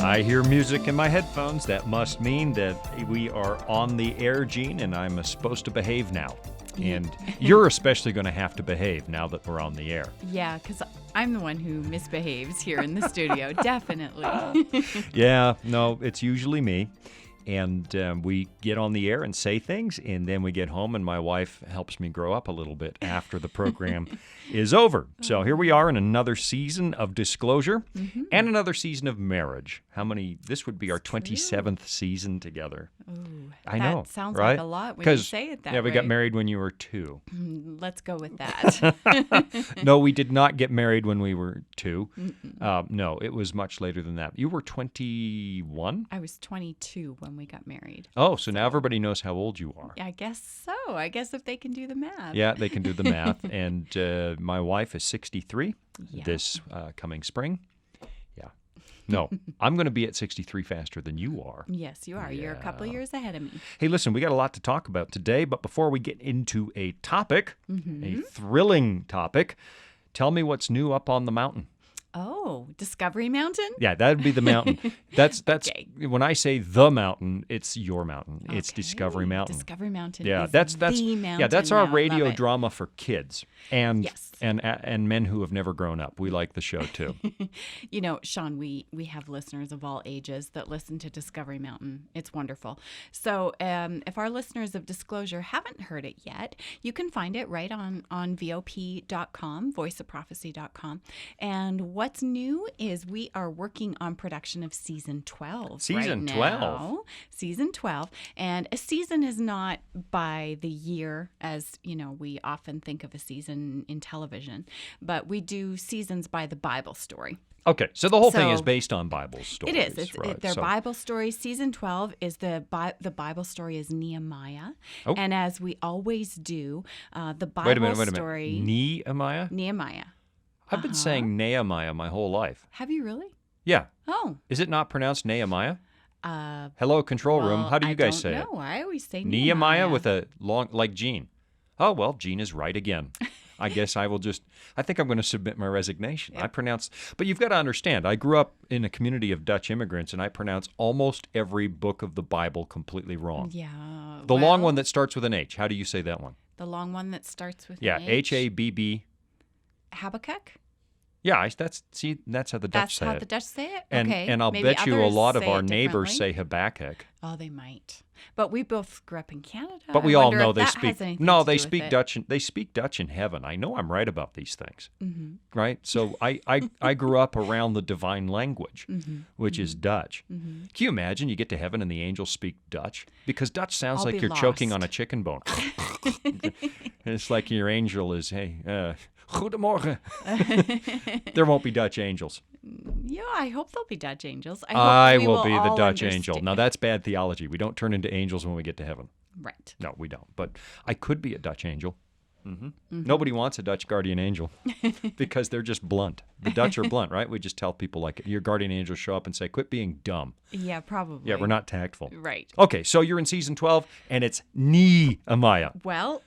I hear music in my headphones. That must mean that we are on the air, Gene, and I'm supposed to behave now. And you're especially going to have to behave now that we're on the air. Yeah, because I'm the one who misbehaves here in the studio, definitely. Yeah, no, it's usually me. And we get on the air and say things, and then we get home, and my wife helps me grow up a little bit after the program is over. So here we are in another season of disclosure and another season of marriage. This would be our 27th season together. Ooh, I know, that sounds right? like a lot when you say it that way. Yeah, we got married when you were 2. Let's go with that. No, we did not get married when we were 2. No, it was much later than that. You were 21? I was 22 when we got married. Oh, so now everybody knows how old you are. I guess so. I guess if they can do the math. Yeah, they can do the math. And my wife is 63 Yeah. this coming spring. Yeah. No, I'm going to be at 63 faster than you are. Yes, you are. You're a couple of years ahead of me. Hey, listen, we got a lot to talk about today, but before we get into a topic, a thrilling topic, tell me what's new up on the mountain. Oh, Discovery Mountain? Yeah, that would be the mountain. That's Okay. When I say the mountain, it's your mountain. It's Okay. Discovery Mountain. Discovery Mountain Yeah, is that's the mountain. yeah, that's our now. radio Love it. drama for kids and Yes. and men who have never grown up. We like the show too. You know, Sean, we have listeners of all ages that listen to Discovery Mountain. It's wonderful. So if our listeners of Disclosure haven't heard it yet, you can find it right on VOP.com, voiceofprophecy.com. And what's new is we are working on production of season 12 Season right 12? now. Season 12. And a season is not by the year as, we often think of a season in television, but we do seasons by the Bible story. Okay, so the whole thing is So- based on Bible stories. It is. right? They're So- Bible stories. Season 12 is the Bible story is Nehemiah. Oh. And as we always do, the Bible Wait a minute. story... Nehemiah? Nehemiah. I've been saying Nehemiah my whole life. Have you really? Yeah. Oh. Is it not pronounced Nehemiah? Hello, control room. How do you guys say it? No, I always say Nehemiah with a long, like Gene. Oh, well, Gene is right again. I guess I think I'm going to submit my resignation. Yeah. But you've got to understand, I grew up in a community of Dutch immigrants, and I pronounce almost every book of the Bible completely wrong. Yeah. The long one that starts with an H. How do you say that one? The long one that starts with Yeah, an H. Habb. Habakkuk? Yeah, that's how the Dutch That's say how it. the Dutch say it? And, Okay. and I'll Maybe bet you a others lot of say our it neighbors differently. say Habakkuk. Oh, they might. But we both grew up in Canada. But we I all wonder know if they that speak. has anything No, to they do with speak it. Dutch. They speak Dutch in heaven. I know I'm right about these things, Mm-hmm. right? So I grew up around the divine language, Mm-hmm. which is Dutch. Mm-hmm. Can you imagine you get to heaven and the angels speak Dutch? Because Dutch sounds I'll like be you're choking lost. on a chicken bone. It's like your angel is, hey, goedemorgen. There won't be Dutch angels. Yeah, I hope there'll be Dutch angels. I, hope I we will be the all Dutch angel. understand- Now, that's bad theology. We don't turn into angels when we get to heaven. Right. No, we don't. But I could be a Dutch angel. Nobody wants a Dutch guardian angel because they're just blunt. The Dutch are blunt, right? We just tell people like your guardian angels show up and say, quit being dumb. Yeah, probably. Yeah, we're not tactful. Right. Okay, so you're in season 12 and it's Nehemiah. Well,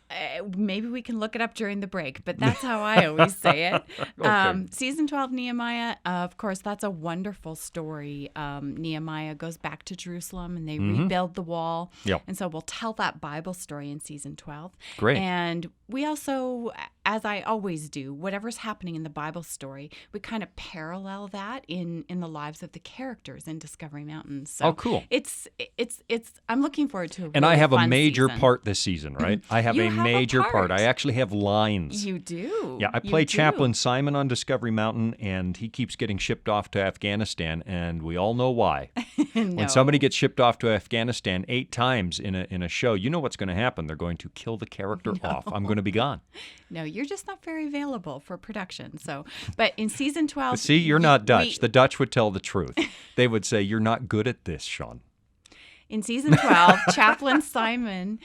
maybe we can look it up during the break, but that's how I always say it. Okay. Season 12, Nehemiah, of course, that's a wonderful story. Nehemiah goes back to Jerusalem and they rebuild the wall. Yep. And so we'll tell that Bible story in season 12. Great. And we also, as I always do, whatever's happening in the Bible story, we kind of parallel that in the lives of the characters in Discovery Mountain. So Oh, cool. It's I'm looking forward to a And I really have a fun major season. part this season, right? I have You a have a major part. part. I actually have lines. You do. Yeah, I You play do. Chaplain Simon on Discovery Mountain, and he keeps getting shipped off to Afghanistan, and we all know why. No. When somebody gets shipped off to Afghanistan 8 times in a show, you know what's going to happen. They're going to kill the character off. I'm going to be gone. No, you're just not very available for production. So, but in season 12, See, you're not Dutch. The Dutch would tell the truth. They would say, you're not good at this, Sean. in season 12, Chaplain Simon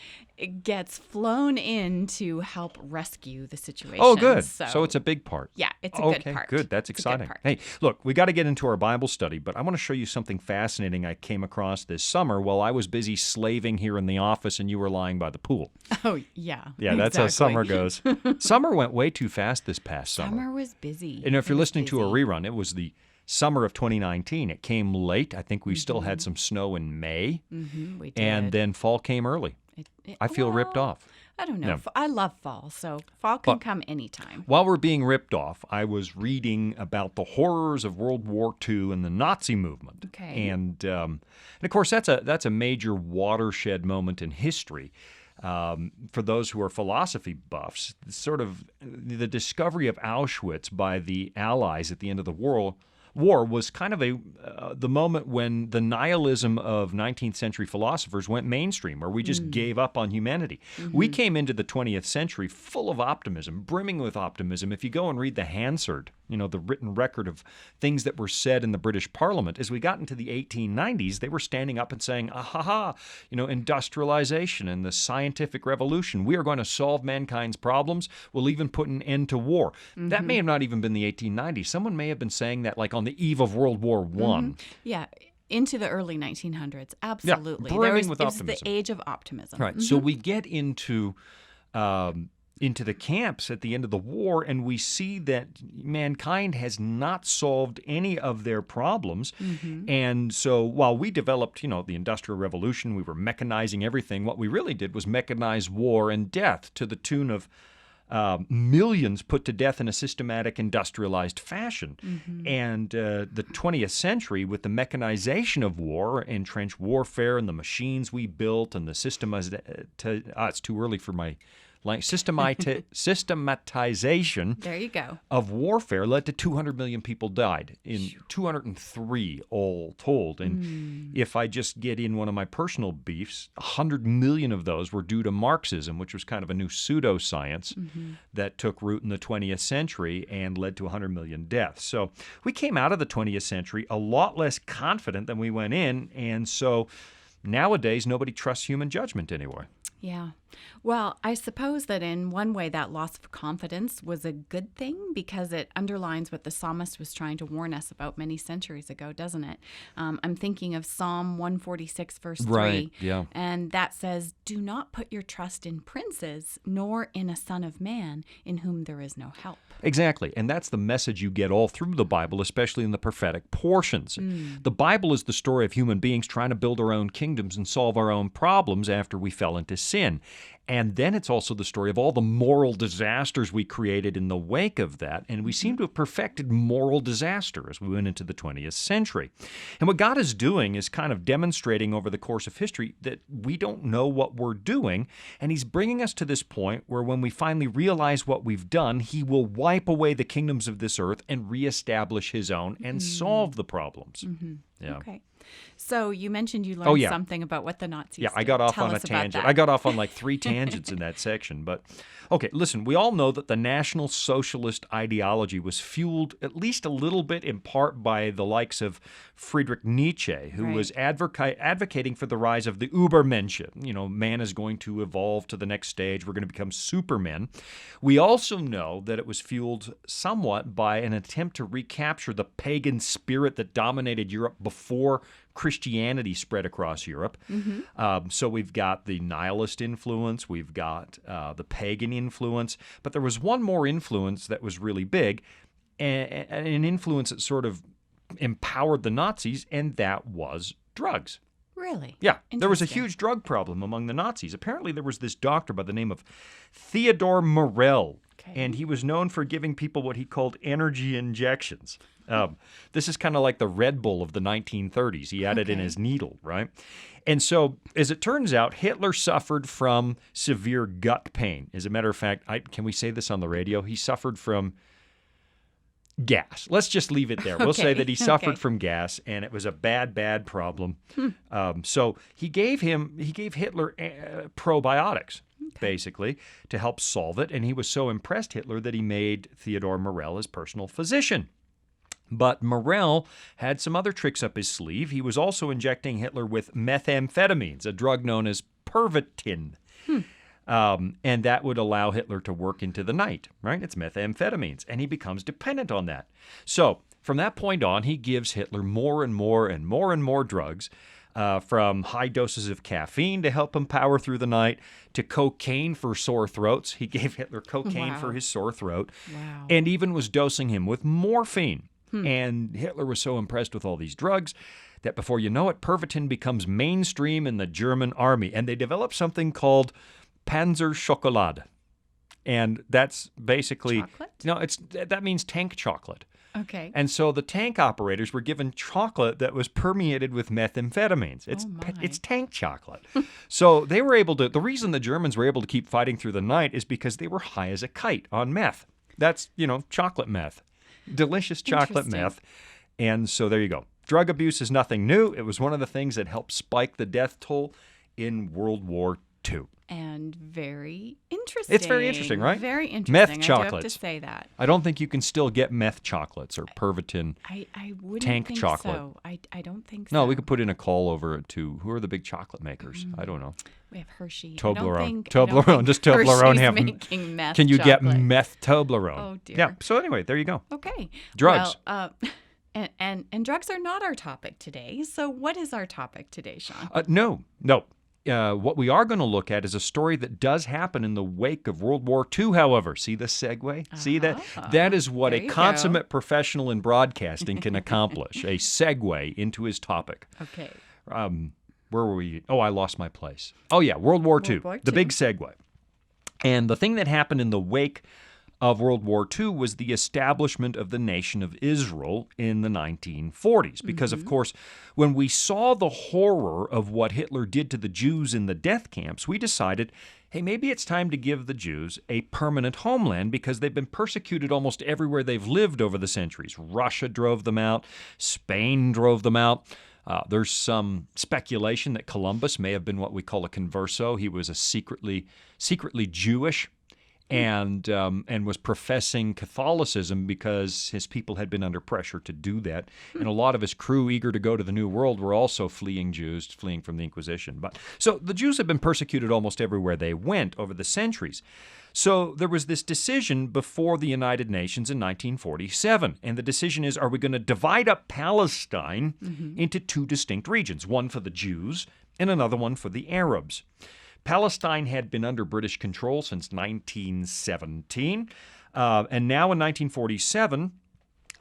gets flown in to help rescue the situation. Oh, good. So it's a big part. Yeah, it's a Okay, good part. good. That's It's a good exciting. part. Hey, look, we got to get into our Bible study, but I want to show you something fascinating I came across this summer while I was busy slaving here in the office and you were lying by the pool. Oh, yeah. Yeah, that's how exactly. summer goes. Summer went way too fast this past summer. Summer was busy. And if It you're was listening to a busy. rerun, it was the summer of 2019. It came late. I think we still had some snow in May. We did. And then fall came early. I feel ripped off. I don't know. No. I love fall, so fall can come anytime. While we're being ripped off, I was reading about the horrors of World War II and the Nazi movement. Okay. And of course, that's a major watershed moment in history. For those who are philosophy buffs, sort of the discovery of Auschwitz by the Allies at the end of the war was kind of the moment when the nihilism of 19th century philosophers went mainstream, where we just gave up on humanity. We came into the 20th century full of optimism, brimming with optimism. If you go and read the Hansard, the written record of things that were said in the British Parliament, as we got into the 1890s, they were standing up and saying, industrialization and the scientific revolution, we are going to solve mankind's problems. We'll even put an end to war. That may have not even been the 1890s. Someone may have been saying that like on the eve of World War I. Yeah, into the early 1900s. Absolutely. Yeah, brimming with it was optimism. the age of optimism. Right. So we get into the camps at the end of the war, and we see that mankind has not solved any of their problems. And so while we developed, the Industrial Revolution, we were mechanizing everything, what we really did was mechanize war and death to the tune of millions put to death in a systematic industrialized fashion. And the 20th century, with the mechanization of war and trench warfare and the machines we built and the it's too early for my systematization There you go. of warfare led to 200 million people died, in 203 all told. And if I just get in one of my personal beefs, 100 million of those were due to Marxism, which was kind of a new pseudoscience that took root in the 20th century and led to 100 million deaths. So we came out of the 20th century a lot less confident than we went in, and so nowadays nobody trusts human judgment anymore. Yeah. Well, I suppose that in one way that loss of confidence was a good thing because it underlines what the psalmist was trying to warn us about many centuries ago, doesn't it? I'm thinking of Psalm 146, verse 3. Right, yeah. And that says, "Do not put your trust in princes, nor in a son of man, in whom there is no help." Exactly. And that's the message you get all through the Bible, especially in the prophetic portions. The Bible is the story of human beings trying to build our own kingdoms and solve our own problems after we fell into sin. And then it's also the story of all the moral disasters we created in the wake of that. And we seem to have perfected moral disaster as we went into the 20th century. And what God is doing is kind of demonstrating over the course of history that we don't know what we're doing. And He's bringing us to this point where when we finally realize what we've done, He will wipe away the kingdoms of this earth and reestablish His own and solve the problems. Yeah. Okay. So you mentioned you learned yeah. something about what the Nazis Yeah, I did. got off Tell on a us about tangent. that. I got off on like 3 tangents in that section. But, okay, listen, we all know that the National Socialist ideology was fueled at least a little bit in part by the likes of Friedrich Nietzsche, who was advocating for the rise of the Übermensch. Man is going to evolve to the next stage. We're going to become supermen. We also know that it was fueled somewhat by an attempt to recapture the pagan spirit that dominated Europe before Christianity spread across Europe. So we've got the nihilist influence, we've got the pagan influence, but there was one more influence that was really big, an influence that sort of empowered the Nazis, and that was drugs. Really? Yeah, there was a Interesting. huge drug problem among the Nazis. Apparently there was this doctor by the name of Theodor Morell, and he was known for giving people what he called energy injections. This is kind of like the Red Bull of the 1930s. He had it in his needle, right? And so, as it turns out, Hitler suffered from severe gut pain. As a matter of fact, can we say this on the radio? He suffered from gas. Let's just leave it there. We'll say that he suffered from gas, and it was a bad, bad problem. So he gave Hitler probiotics, basically, to help solve it. And he was so impressed, Hitler, that he made Theodor Morell his personal physician. But Morell had some other tricks up his sleeve. He was also injecting Hitler with methamphetamines, a drug known as Pervitin. And that would allow Hitler to work into the night, right? It's methamphetamines, and he becomes dependent on that. So from that point on, he gives Hitler more and more and more and more drugs, from high doses of caffeine to help him power through the night to cocaine for sore throats. He gave Hitler cocaine for his sore throat, and even was dosing him with morphine. And Hitler was so impressed with all these drugs that before you know it, Pervitin becomes mainstream in the German army. And they develop something called Panzer Schokolade. And that's basically... Chocolate? No, that means tank chocolate. Okay. And so the tank operators were given chocolate that was permeated with methamphetamines. It's tank chocolate. So they were able to... The reason the Germans were able to keep fighting through the night is because they were high as a kite on meth. That's, chocolate meth. Delicious chocolate meth. And so there you go. Drug abuse is nothing new. It was one of the things that helped spike the death toll in World War II. And very interesting. It's very interesting, right? Very interesting. Meth chocolates. I do have to say that. I don't think you can still get meth chocolates or Pervitin I wouldn't tank think chocolate. so. I don't think so. No, we could put in a call over to who are the big chocolate makers? I don't know. We have Hershey. Toblerone. I don't think Just Toblerone Hershey's have making meth Can you chocolate. get meth Toblerone? Oh, dear. Yeah. So anyway, there you go. Okay. Drugs. Well, and drugs are not our topic today. So what is our topic today, Sean? No. What we are going to look at is a story that does happen in the wake of World War II, however. See the segue? See that? That is what There a you consummate professional in broadcasting can accomplish, a segue into his topic. Okay. Where were we? Oh, I lost my place. Oh, yeah, World War II, the big segue. And the thing that happened in the wake of World War II was the establishment of the nation of Israel in the 1940s. Because, of course, when we saw the horror of what Hitler did to the Jews in the death camps, we decided, hey, maybe it's time to give the Jews a permanent homeland because they've been persecuted almost everywhere they've lived over the centuries. Russia drove them out. Spain drove them out. There's some speculation that Columbus may have been what we call a converso. He was a secretly Jewish and was professing Catholicism because his people had been under pressure to do that. And a lot of his crew, eager to go to the New World, were also fleeing from the Inquisition. So the Jews have been persecuted almost everywhere they went over the centuries. So there was this decision before the United Nations in 1947, and the decision is, are we going to divide up Palestine into two distinct regions, one for the Jews and another one for the Arabs? Palestine had been under British control since 1917, and now in 1947,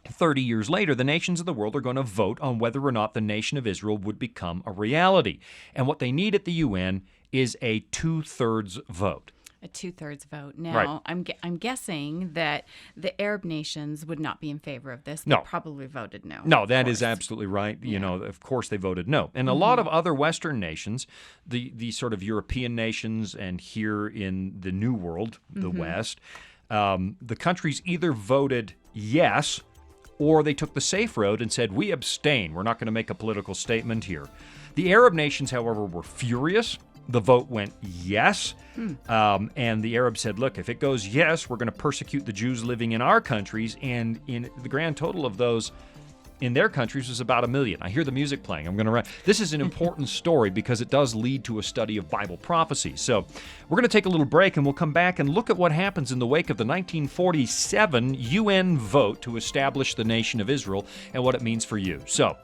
30 years later, the nations of the world are going to vote on whether or not the nation of Israel would become a reality. And what they need at the UN is a 2/3 vote. A 2/3 vote. Now, Right. I'm guessing that the Arab nations would not be in favor of this. They No. probably voted no. No, that of is course. absolutely right. Of course they voted no. And a lot of other Western nations, the sort of European nations and here in the New World, the West, the countries either voted yes or they took the safe road and said, we abstain. We're not going to make a political statement here. The Arab nations, however, were furious. The vote went yes. And the Arabs said, look, if it goes yes, we're going to persecute the Jews living in our countries. And in the grand total of those in their countries was about 1 million. I hear the music playing. I'm going to write. This is an important story because it does lead to a study of Bible prophecy. So we're going to take a little break and we'll come back and look at what happens in the wake of the 1947 UN vote to establish the nation of Israel and what it means for you. So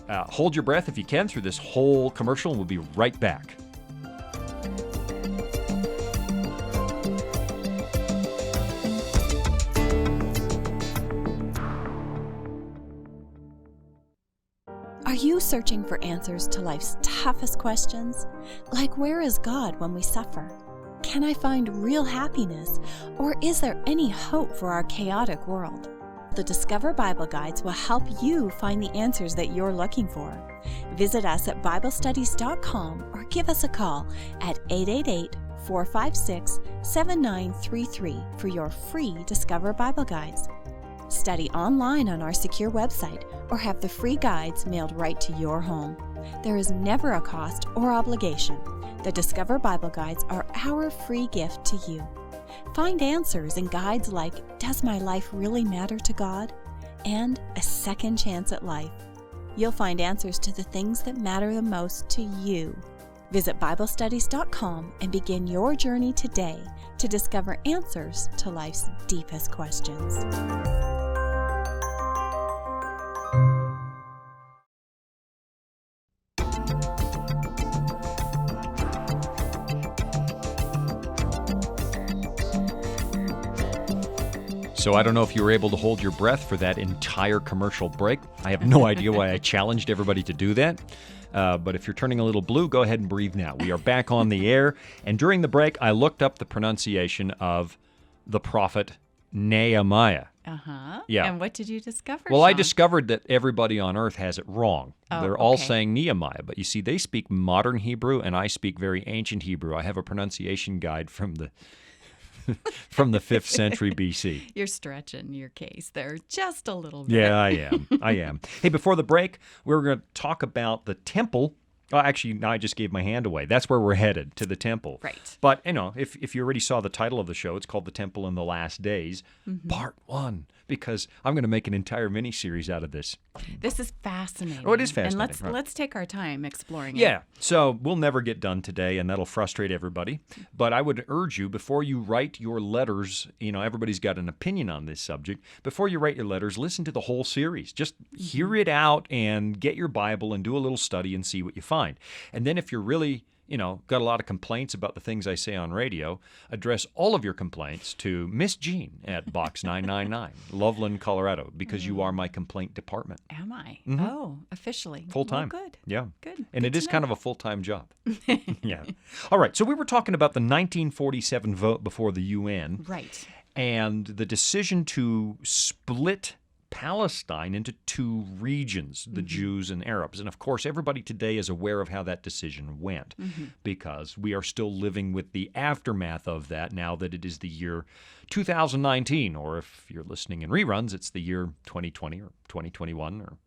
hold your breath if you can through this whole commercial and we'll be right back. Are you searching for answers to life's toughest questions? Like, where is God when we suffer? Can I find real happiness? Or is there any hope for our chaotic world? The Discover Bible Guides will help you find the answers that you're looking for. Visit us at BibleStudies.com or give us a call at 888-456-7933 for your free Discover Bible Guides. Study online on our secure website or have the free guides mailed right to your home. There is never a cost or obligation. The Discover Bible Guides are our free gift to you. Find answers in guides like Does My Life Really Matter to God? And A Second Chance at Life. You'll find answers to the things that matter the most to you. Visit BibleStudies.com and begin your journey today to discover answers to life's deepest questions. So I don't know if you were able to hold your breath for that entire commercial break. I have no idea why I challenged everybody to do that. But if you're turning a little blue, go ahead and breathe now. We are back on the air. And during the break, I looked up the pronunciation of the prophet Nehemiah. Uh-huh. Yeah. And what did you discover, Well, I Sean? discovered that everybody on earth has it wrong. Oh, They're all okay. saying Nehemiah, but you see, they speak modern Hebrew, and I speak very ancient Hebrew. I have a pronunciation guide from the from the 5th century BC. You're stretching your case there just a little bit. Yeah, I am. I am. Hey, before the break, we were going to talk about the temple. Oh, actually, no, I just gave my hand away. That's where we're headed, to the temple. Right. But, if you already saw the title of the show, it's called The Temple in the Last Days, Part 1, because I'm going to make an entire mini-series out of this. This is fascinating. Oh, it is fascinating, And right. let's take our time exploring it. Yeah, so we'll never get done today, and that'll frustrate everybody. But I would urge you, before you write your letters, everybody's got an opinion on this subject. Before you write your letters, listen to the whole series. Just hear it out and get your Bible and do a little study and see what you find. And then if you're really got a lot of complaints about the things I say on radio, address all of your complaints to Miss Jean at Box 999, Loveland, Colorado, because you are my complaint department. Am I? Mm-hmm. Oh, officially. Full time. Well, good. Yeah. Good. And Good it to is kind know. of a full-time job. Yeah. All right. So we were talking about the 1947 vote before the UN Right. and the decision to split Palestine into two regions, the Jews and Arabs. And of course, everybody today is aware of how that decision went because we are still living with the aftermath of that now that it is the year 2019, or if you're listening in reruns, it's the year 2020 or 2021 or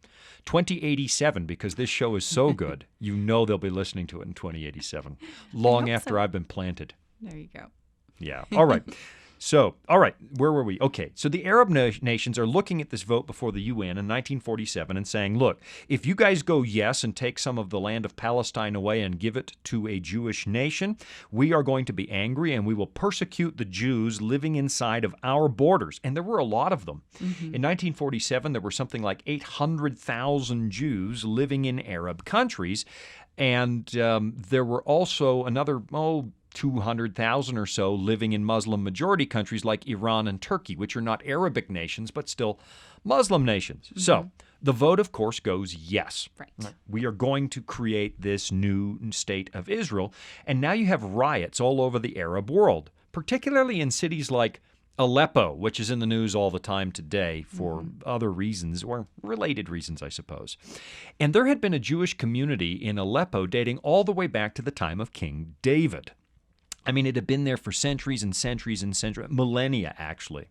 2087, because this show is so good, they'll be listening to it in 2087, long hope after so. I've been planted. There you go. Yeah. All right. So, all right, where were we? Okay, so the Arab nations are looking at this vote before the UN in 1947 and saying, look, if you guys go yes and take some of the land of Palestine away and give it to a Jewish nation, we are going to be angry and we will persecute the Jews living inside of our borders. And there were a lot of them. In 1947, there were something like 800,000 Jews living in Arab countries. And there were also another, 200,000 or so living in Muslim-majority countries like Iran and Turkey, which are not Arabic nations, but still Muslim nations. So the vote, of course, goes yes. Right. We are going to create this new state of Israel. And now you have riots all over the Arab world, particularly in cities like Aleppo, which is in the news all the time today for other reasons, or related reasons, I suppose. And there had been a Jewish community in Aleppo dating all the way back to the time of King David. I mean, it had been there for centuries and centuries and centuries, millennia, actually.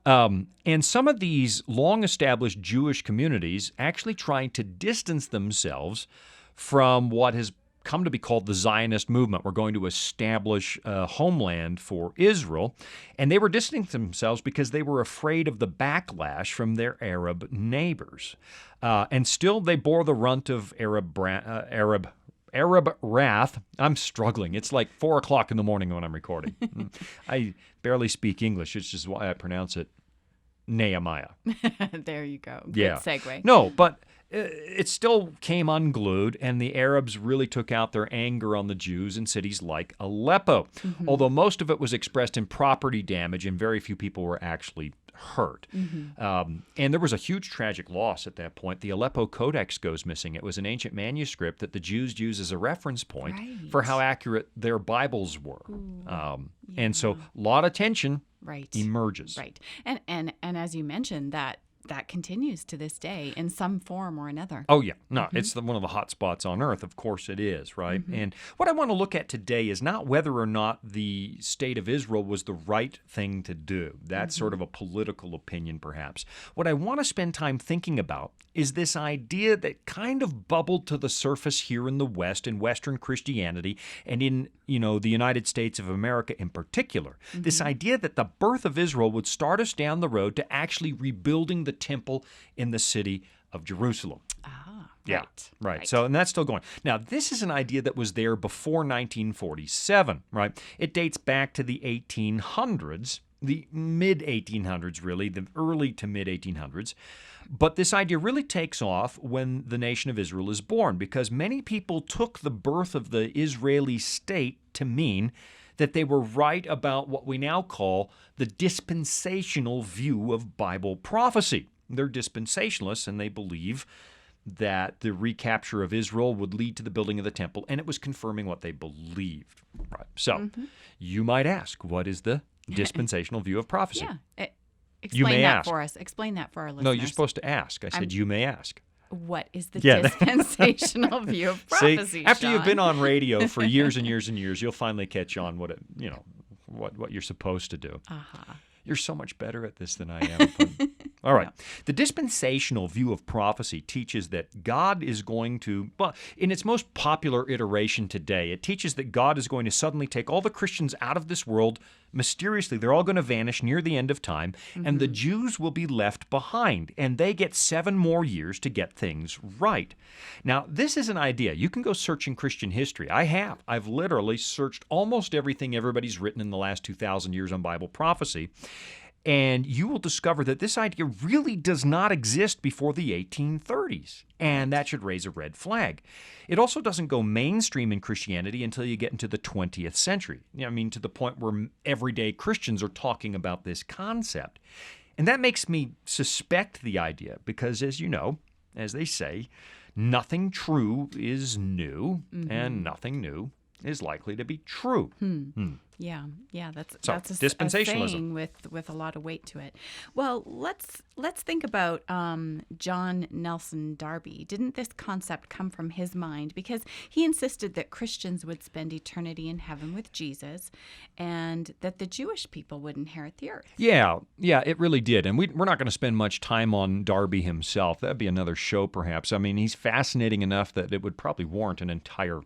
And some of these long-established Jewish communities actually tried to distance themselves from what has come to be called the Zionist movement. We're going to establish a homeland for Israel. And they were distancing themselves because they were afraid of the backlash from their Arab neighbors. And still, they bore the runt of Arab wrath. I'm struggling. It's like 4 o'clock in the morning when I'm recording. I barely speak English. It's just why I pronounce it Nehemiah. There you go. Yeah. Good segue. No, but it still came unglued, and the Arabs really took out their anger on the Jews in cities like Aleppo, although most of it was expressed in property damage and very few people were actually hurt. And there was a huge tragic loss at that point. The Aleppo Codex goes missing. It was an ancient manuscript that the Jews used as a reference point for how accurate their Bibles were. And so a lot of tension emerges. Right. And as you mentioned, that continues to this day in some form or another. Oh, yeah. No, it's one of the hot spots on earth. Of course it is, right? And what I want to look at today is not whether or not the state of Israel was the right thing to do. That's sort of a political opinion, perhaps. What I want to spend time thinking about is this idea that kind of bubbled to the surface here in the West, in Western Christianity, and in, the United States of America in particular. This idea that the birth of Israel would start us down the road to actually rebuilding the temple in the city of Jerusalem. Yeah, right. So, and that's still going. Now, this is an idea that was there before 1947, right? It dates back to the 1800s, the mid-1800s, really, the early to mid-1800s. But this idea really takes off when the nation of Israel is born, because many people took the birth of the Israeli state to mean that they were right about what we now call the dispensational view of Bible prophecy. They're dispensationalists, and they believe that the recapture of Israel would lead to the building of the temple, and it was confirming what they believed. Right. So you might ask, what is the dispensational view of prophecy? Yeah. You may Explain that ask. for us. Explain that for our listeners. No, you're supposed to ask. I said you may ask. What is the Yeah. dispensational view of prophecy, See, after Sean? you've been on radio for years and years and years, you'll finally catch on what what you're supposed to do. You're so much better at this than I am. All right. The dispensational view of prophecy teaches that God is going to, well, in its most popular iteration today, it teaches that God is going to suddenly take all the Christians out of this world mysteriously. They're all going to vanish near the end of time, and the Jews will be left behind, and they get 7 more years to get things right. Now, this is an idea. You can go search in Christian history. I have. I've literally searched almost everything everybody's written in the last 2,000 years on Bible prophecy. And you will discover that this idea really does not exist before the 1830s, and that should raise a red flag. It also doesn't go mainstream in Christianity until you get into the 20th century. I mean, to the point where everyday Christians are talking about this concept. And that makes me suspect the idea because, as you know, as they say, nothing true is new, and nothing new is likely to be true. Yeah, that's a dispensationalism. saying with a lot of weight to it. Well, let's think about John Nelson Darby. Didn't this concept come from his mind? Because he insisted that Christians would spend eternity in heaven with Jesus, and that the Jewish people would inherit the earth. Yeah, it really did. And we're not going to spend much time on Darby himself. That'd be another show, perhaps. I mean, he's fascinating enough that it would probably warrant an entire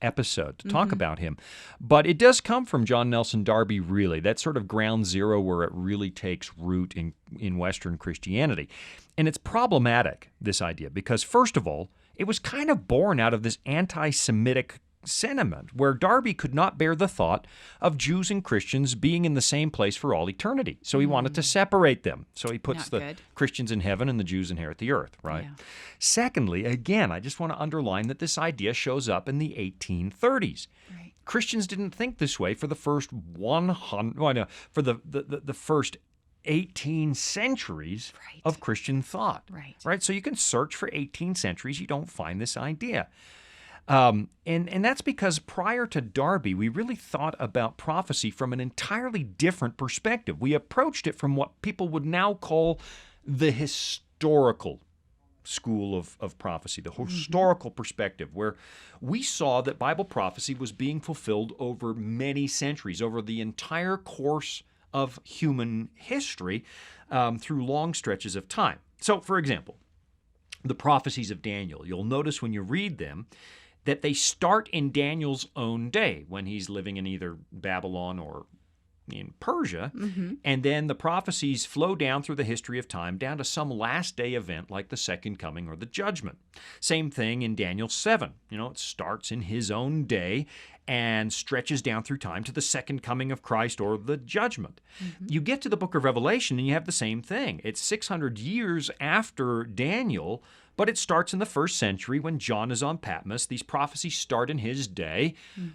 episode to talk about him. But it does come from John Nelson Darby, really. That's sort of ground zero where it really takes root in Western Christianity. And it's problematic, this idea, because first of all, it was kind of born out of this anti-Semitic sentiment where Darby could not bear the thought of Jews and Christians being in the same place for all eternity. So he wanted to separate them. So he puts the Christians in heaven and the Jews inherit the earth, right? Yeah. Secondly, again, I just want to underline that this idea shows up in the 1830s. Right. Christians didn't think this way for the first for the first 18 centuries of Christian thought. Right? So you can search for 18 centuries, you don't find this idea. And that's because prior to Darby, we really thought about prophecy from an entirely different perspective. We approached it from what people would now call the historical school of prophecy, the historical perspective, where we saw that Bible prophecy was being fulfilled over many centuries, over the entire course of human history, through long stretches of time. So, for example, the prophecies of Daniel, you'll notice when you read them, that they start in Daniel's own day when he's living in either Babylon or in Persia, and then the prophecies flow down through the history of time down to some last day event like the second coming or the judgment. Same thing in Daniel 7. It starts in his own day and stretches down through time to the second coming of Christ or the judgment. You get to the book of Revelation and you have the same thing. It's 600 years after Daniel, but it starts in the first century when John is on Patmos. These prophecies start in his day.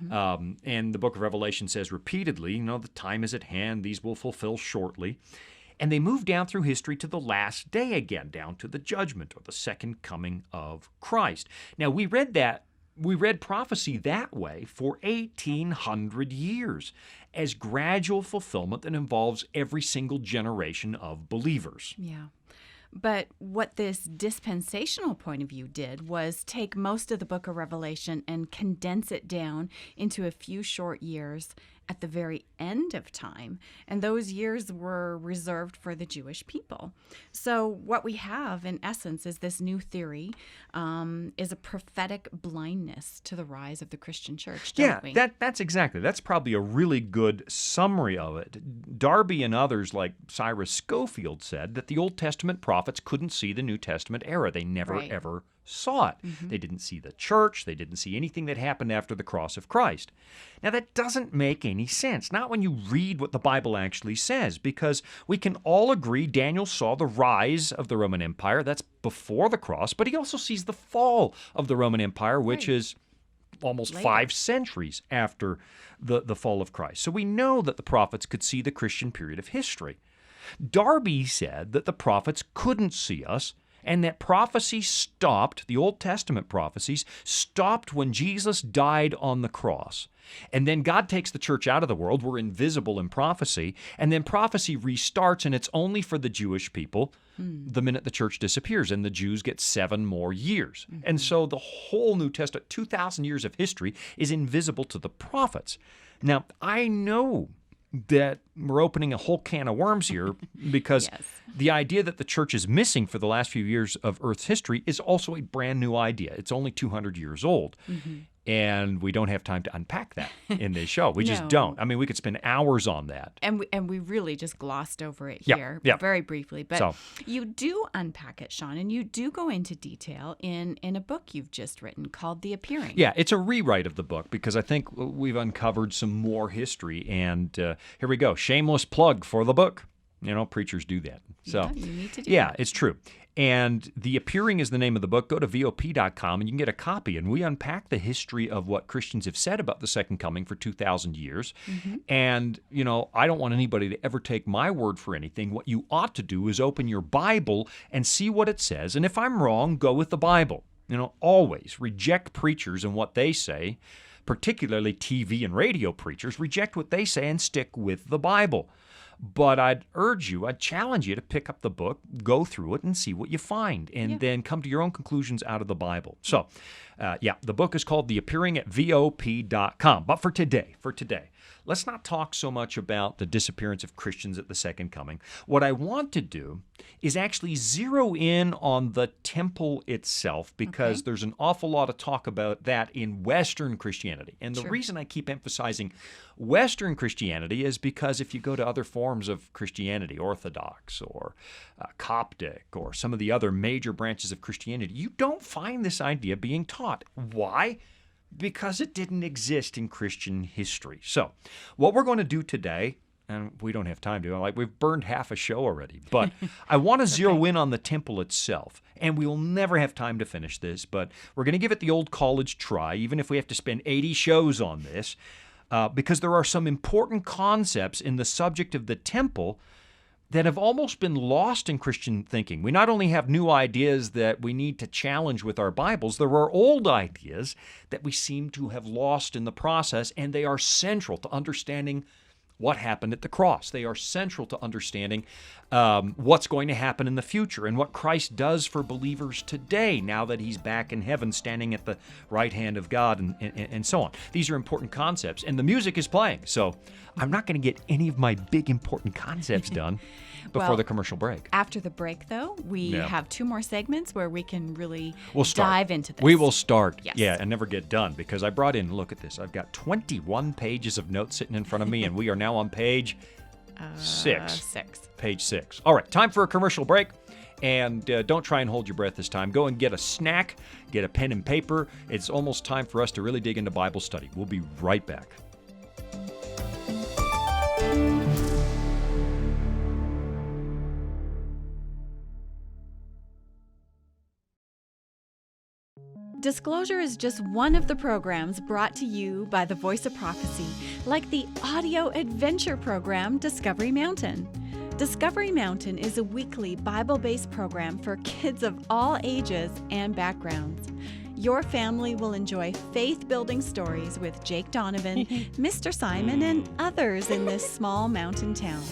And the book of Revelation says repeatedly, the time is at hand, these will fulfill shortly. And they move down through history to the last day again, down to the judgment or the second coming of Christ. Now, we read prophecy that way for 1,800 years as gradual fulfillment that involves every single generation of believers. Yeah. But what this dispensational point of view did was take most of the book of Revelation and condense it down into a few short years at the very end of time. And those years were reserved for the Jewish people. So what we have, in essence, is this new theory, is a prophetic blindness to the rise of the Christian church, don't we? That's probably a really good summary of it. Darby and others like Cyrus Scofield said that the Old Testament prophets couldn't see the New Testament era. They never, ever saw it. They didn't see the church. They didn't see anything that happened after the cross of Christ. Now, that doesn't make any sense, not when you read what the Bible actually says, because we can all agree Daniel saw the rise of the Roman Empire. That's before the cross, but he also sees the fall of the Roman Empire, which is almost Later. 5 centuries after the fall of Christ. So we know that the prophets could see the Christian period of history. Darby said that the prophets couldn't see us, and that prophecy stopped, the Old Testament prophecies, stopped when Jesus died on the cross. And then God takes the church out of the world. We're invisible in prophecy. And then prophecy restarts, and it's only for the Jewish people the minute the church disappears, and the Jews get 7 more years. And so the whole New Testament, 2,000 years of history, is invisible to the prophets. Now, I know that we're opening a whole can of worms here because Yes. the idea that the church is missing for the last few years of Earth's history is also a brand new idea. It's only 200 years old. And we don't have time to unpack that in this show. We just No. don't. I mean, we could spend hours on that. And we really just glossed over it Yeah, here yeah. very briefly. But So- you do unpack it, Sean, and you do go into detail in a book you've just written called The Appearing. Yeah, it's a rewrite of the book because I think we've uncovered some more history. And here we go. Shameless plug for the book. You know, preachers do that. So, Yeah, you need to do yeah, that. it's true. And The Appearing is the name of the book. Go to VOP.com and you can get a copy. And we unpack the history of what Christians have said about the second coming for 2,000 years. And, you know, I don't want anybody to ever take my word for anything. What you ought to do is open your Bible and see what it says. And if I'm wrong, go with the Bible. You know, always reject preachers and what they say, particularly TV and radio preachers. Reject what they say and stick with the Bible. But I'd challenge you to pick up the book, go through it, and see what you find, and then come to your own conclusions out of the Bible. So, the book is called The Appearing at VOP.com. But for today, let's not talk so much about the disappearance of Christians at the second coming. What I want to do is actually zero in on the temple itself, because there's an awful lot of talk about that in Western Christianity. And the reason I keep emphasizing Western Christianity is because if you go to other forms of Christianity, Orthodox or Coptic or some of the other major branches of Christianity, you don't find this idea being taught. Why? Because it didn't exist in Christian history. So what we're going to do today, and we don't have time to, we've burned half a show already, but I want to zero in on the temple itself. And we will never have time to finish this, but we're going to give it the old college try, even if we have to spend 80 shows on this, because there are some important concepts in the subject of the temple that have almost been lost in Christian thinking. We not only have new ideas that we need to challenge with our Bibles, there are old ideas that we seem to have lost in the process, and they are central to understanding what happened at the cross. They are central to understanding what's going to happen in the future and what Christ does for believers today now that he's back in heaven standing at the right hand of God and so on. These are important concepts, and the music is playing, so I'm not going to get any of my big important concepts done before Well, the commercial break. After the break, though, we have 2 more segments where we can really dive into this. We will start, Yes. and never get done, because I brought in, look at this, I've got 21 pages of notes sitting in front of me, and we are now on page 6. Page 6. All right, time for a commercial break. And don't try and hold your breath this time. Go and get a snack, get a pen and paper. It's almost time for us to really dig into Bible study. We'll be right back. Disclosure is just one of the programs brought to you by the Voice of Prophecy, like the audio adventure program Discovery Mountain. Discovery Mountain is a weekly Bible-based program for kids of all ages and backgrounds. Your family will enjoy faith-building stories with Jake Donovan, Mr. Simon, and others in this small mountain town.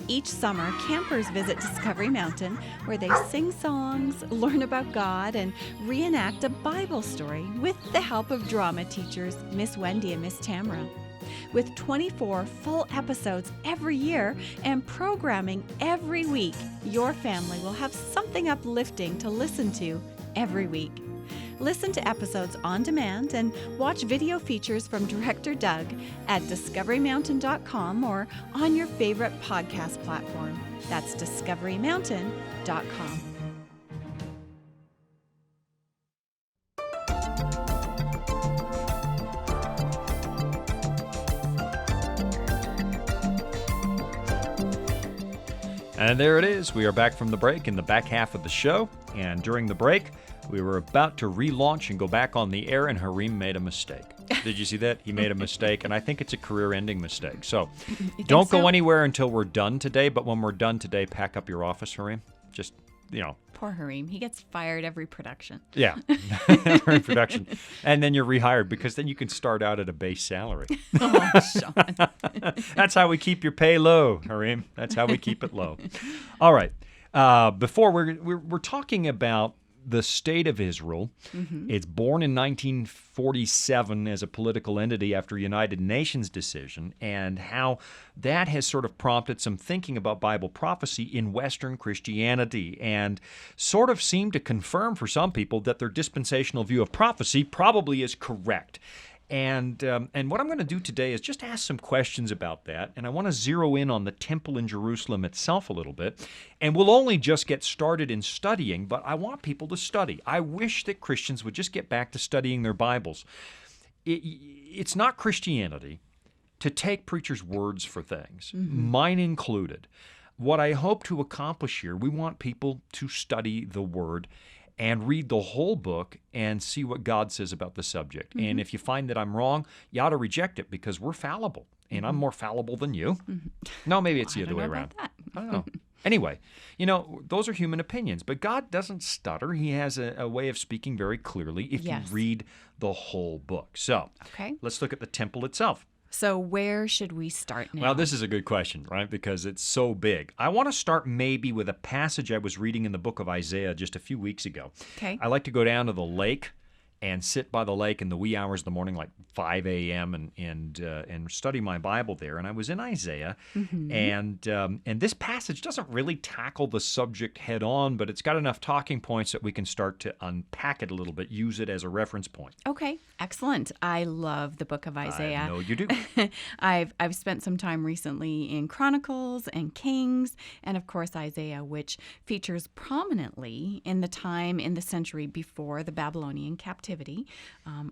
Each summer, campers visit Discovery Mountain, where they sing songs, learn about God, and reenact a Bible story with the help of drama teachers Miss Wendy and Miss Tamra. With 24 full episodes every year and programming every week, your family will have something uplifting to listen to every week. Listen to episodes on demand and watch video features from Director Doug at discoverymountain.com or on your favorite podcast platform. That's discoverymountain.com. And there it is. We are back from the break in the back half of the show. And during the break, We were about to relaunch and go back on the air, and Harim made a mistake. Did you see that? He made a mistake, and I think it's a career-ending mistake. So don't go anywhere until we're done today, but when we're done today, pack up your office, Harim. Just, Poor Harim. He gets fired every production. Yeah, every production. And then you're rehired because then you can start out at a base salary. Oh, Sean. That's how we keep your pay low, Harim. That's how we keep it low. All right. Before we're talking about the state of Israel. It's born in 1947 as a political entity after a United Nations decision, and how that has sort of prompted some thinking about Bible prophecy in Western Christianity, and sort of seemed to confirm for some people that their dispensational view of prophecy probably is correct. And what I'm going to do today is just ask some questions about that, and I want to zero in on the temple in Jerusalem itself a little bit. And we'll only just get started in studying, but I want people to study. I wish that Christians would just get back to studying their Bibles. It's not Christianity to take preachers' words for things, mine included. What I hope to accomplish here, we want people to study the Word and read the whole book and see what God says about the subject. And if you find that I'm wrong, you ought to reject it because we're fallible, and I'm more fallible than you. No, maybe it's the other way around. I don't know. Anyway, those are human opinions, but God doesn't stutter. He has a way of speaking very clearly if you read the whole book. So let's look at the temple itself. So where should we start now? Well, this is a good question, right? Because it's so big. I want to start maybe with a passage I was reading in the book of Isaiah just a few weeks ago. Okay. I like to go down to the lake and sit by the lake in the wee hours of the morning, like 5 a.m., and study my Bible there. And I was in Isaiah, and this passage doesn't really tackle the subject head on, but it's got enough talking points that we can start to unpack it a little bit, use it as a reference point. Okay, excellent. I love the book of Isaiah. I know you do. I've spent some time recently in Chronicles and Kings, and of course Isaiah, which features prominently in the time in the century before the Babylonian captivity.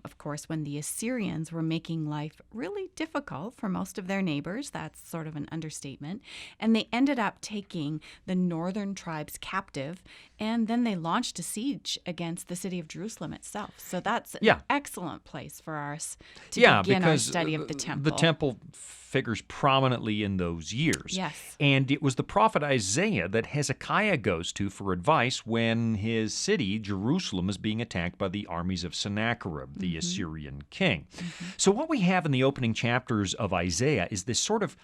Of course, when the Assyrians were making life really difficult for most of their neighbors, that's sort of an understatement, and they ended up taking the northern tribes captive, and then they launched a siege against the city of Jerusalem itself. So that's an excellent place for us to begin our study of the temple. The temple figures prominently in those years. Yes. And it was the prophet Isaiah that Hezekiah goes to for advice when his city, Jerusalem, is being attacked by the armies of Sennacherib, the Assyrian king. So what we have in the opening chapters of Isaiah is this sort of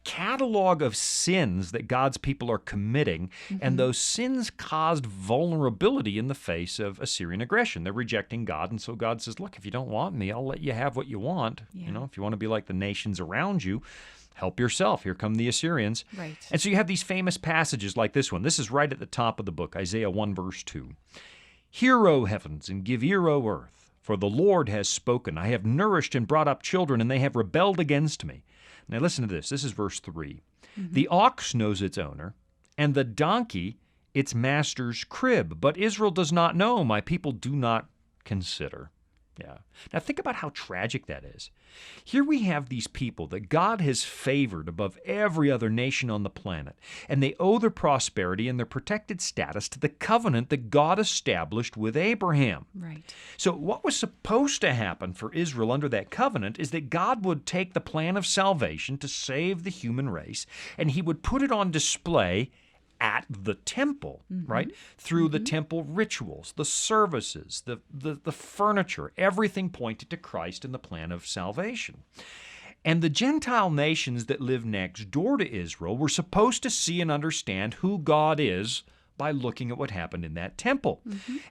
catalog of sins that God's people are committing, and those sins caused vulnerability in the face of Assyrian aggression. They're rejecting God, and so God says, look, if you don't want me, I'll let you have what you want. If you want to be like the nations around you, help yourself. Here come the Assyrians. Right. And so you have these famous passages like this one. This is right at the top of the book, Isaiah 1, verse 2. Hear, O heavens, and give ear, O earth, for the Lord has spoken. I have nourished and brought up children, and they have rebelled against me. Now listen to this. This is verse 3. The ox knows its owner, and the donkey its master's crib. But Israel does not know, my people do not consider. Yeah. Now think about how tragic that is. Here we have these people that God has favored above every other nation on the planet, and they owe their prosperity and their protected status to the covenant that God established with Abraham. Right. So what was supposed to happen for Israel under that covenant is that God would take the plan of salvation to save the human race, and he would put it on display at the temple, right? Through the temple rituals, the services, the furniture, everything pointed to Christ and the plan of salvation. And the Gentile nations that live next door to Israel were supposed to see and understand who God is by looking at what happened in that temple.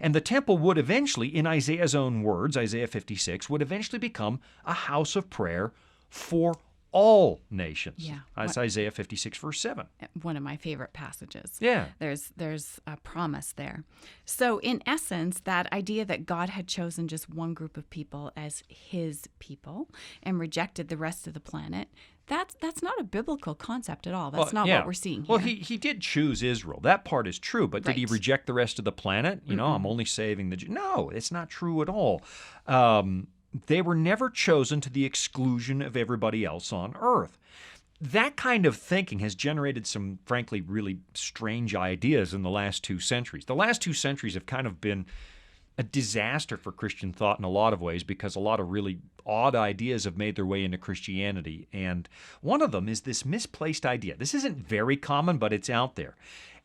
And the temple would eventually, in Isaiah's own words, Isaiah 56, would eventually become a house of prayer for all nations. Yeah. That's Isaiah 56, verse 7. One of my favorite passages. Yeah. There's a promise there. So in essence, that idea that God had chosen just one group of people as his people and rejected the rest of the planet, that's not a biblical concept at all. That's not what we're seeing here. Well, he did choose Israel. That part is true. But did he reject the rest of the planet? I'm only saving the Jews. No, it's not true at all. They were never chosen to the exclusion of everybody else on earth. That kind of thinking has generated some, frankly, really strange ideas in the last 2 centuries. The last 2 centuries have kind of been a disaster for Christian thought in a lot of ways because a lot of really odd ideas have made their way into Christianity. And one of them is this misplaced idea. This isn't very common, but it's out there.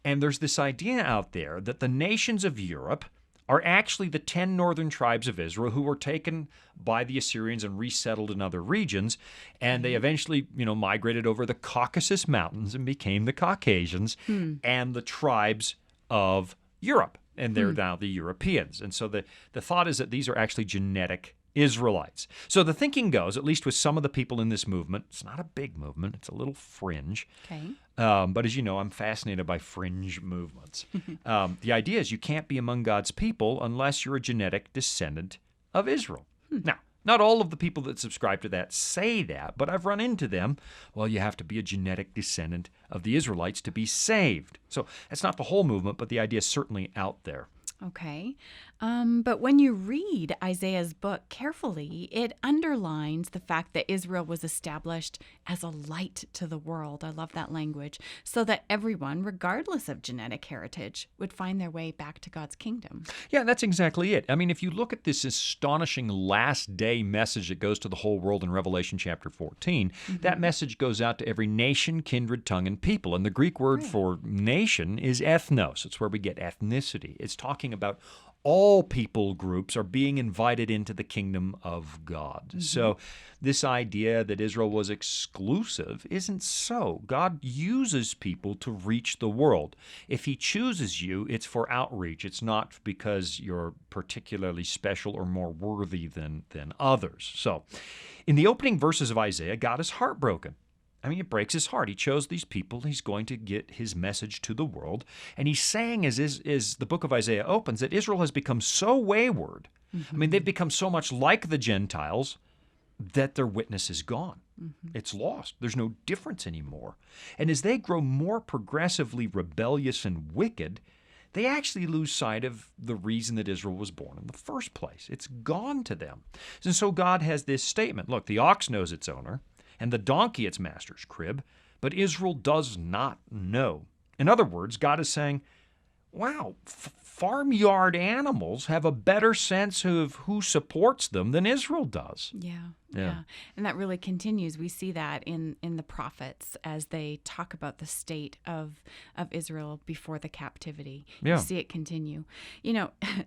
And there's this idea out there that the nations of Europe are actually the 10 northern tribes of Israel who were taken by the Assyrians and resettled in other regions. And they eventually, migrated over the Caucasus Mountains and became the Caucasians and the tribes of Europe. And they're now the Europeans. And so the thought is that these are actually genetic Israelites. So the thinking goes, at least with some of the people in this movement, it's not a big movement, it's a little fringe. Okay. But as you know, I'm fascinated by fringe movements. The idea is you can't be among God's people unless you're a genetic descendant of Israel. Now, not all of the people that subscribe to that say that, but I've run into them. Well, you have to be a genetic descendant of the Israelites to be saved. So that's not the whole movement, but the idea is certainly out there. Okay. But when you read Isaiah's book carefully, it underlines the fact that Israel was established as a light to the world. I love that language. So that everyone, regardless of genetic heritage, would find their way back to God's kingdom. Yeah, that's exactly it. I mean, if you look at this astonishing last day message that goes to the whole world in Revelation chapter 14, that message goes out to every nation, kindred, tongue, and people. And the Greek word for nation is ethnos. It's where we get ethnicity. It's talking about all people groups are being invited into the kingdom of God. So this idea that Israel was exclusive isn't so. God uses people to reach the world. If he chooses you, it's for outreach. It's not because you're particularly special or more worthy than others. So in the opening verses of Isaiah, God is heartbroken. I mean, it breaks his heart. He chose these people. He's going to get his message to the world. And he's saying, as the book of Isaiah opens, that Israel has become so wayward. I mean, they've become so much like the Gentiles that their witness is gone. It's lost. There's no difference anymore. And as they grow more progressively rebellious and wicked, they actually lose sight of the reason that Israel was born in the first place. It's gone to them. And so God has this statement. Look, the ox knows its owner, and the donkey its master's crib, but Israel does not know. In other words, God is saying, wow, farmyard animals have a better sense of who supports them than Israel does. Yeah. And that really continues. We see that in the prophets as they talk about the state of Israel before the captivity. Yeah. You see it continue.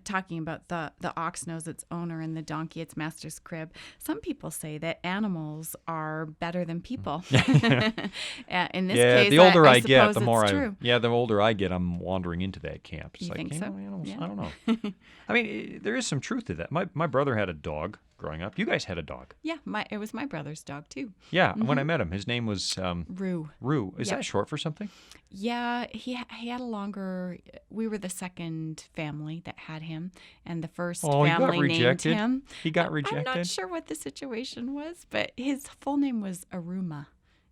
Talking about the ox knows its owner and the donkey its master's crib. Some people say that animals are better than people. In this case, the older I get, suppose the more it's true. the older I get, I'm wandering into that camp. It's You think so? Animals, Yeah. I don't know. I mean, there is some truth to that. My brother had a dog growing up. You guys had a dog. Yeah, it was my brother's dog too. Yeah, when I met him, his name was Rue. Rue. Is Yep. that short for something? Yeah, he had a longer. We were the second family that had him, and the first Oh, he got family named rejected? him. He got I'm rejected? not sure what the situation was, but his full name was Aruma,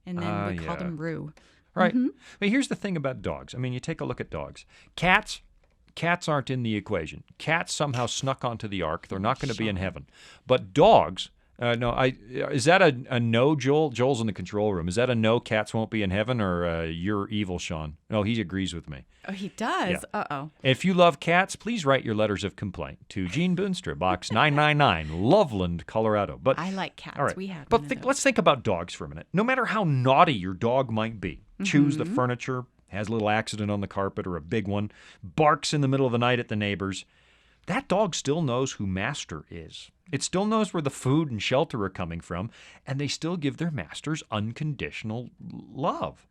and then we called him Rue. Right. But here's the thing about dogs. I mean, you take a look at dogs. Cats aren't in the equation. Cats somehow snuck onto the ark. They're not going to be in heaven. But dogs, is that a no, Joel? Joel's in the control room. Is that a no, cats won't be in heaven, or you're evil, Sean? No, he agrees with me. Oh, he does? Yeah. Uh-oh. If you love cats, please write your letters of complaint to Gene Boonstra, Box 999, Loveland, Colorado. But I like cats. all right. We have But one of those. let's think about dogs for a minute. No matter how naughty your dog might be, chews the furniture, has a little accident on the carpet or a big one, barks in the middle of the night at the neighbors, that dog still knows who master is. It still knows where the food and shelter are coming from, and they still give their masters unconditional love.